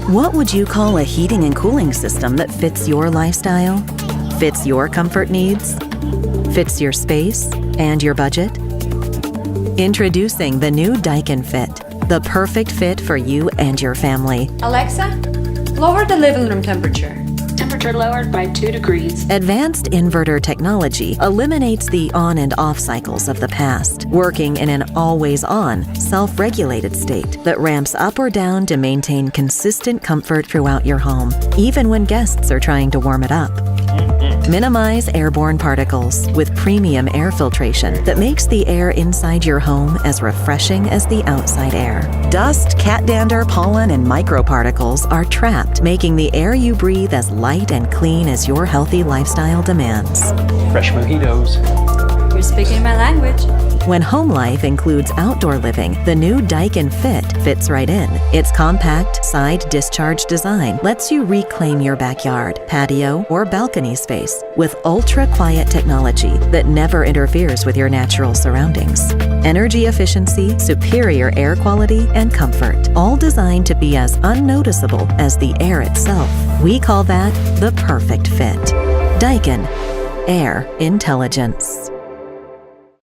What would you call a heating and cooling system that fits your lifestyle, fits your comfort needs, fits your space and your budget? Introducing the new Daikin Fit, the perfect fit for you and your family. Alexa, lower the living room temperature. Temperature lowered by 2 degrees. Advanced inverter technology eliminates the on and off cycles of the past, working in an always-on, self-regulated state that ramps up or down to maintain consistent comfort throughout your home, even when guests are trying to warm it up. Minimize airborne particles with premium air filtration that makes the air inside your home as refreshing as the outside air. Dust, cat dander, pollen, and microparticles are trapped, making the air you breathe as light and clean as your healthy lifestyle demands. Fresh mojitos. You're speaking my language. When home life includes outdoor living, the new Daikin Fit fits right in. Its compact, side discharge design lets you reclaim your backyard, patio, or balcony space with ultra-quiet technology that never interferes with your natural surroundings. Energy efficiency, superior air quality, and comfort, all designed to be as unnoticeable as the air itself. We call that the perfect fit. Daikin, Air Intelligence.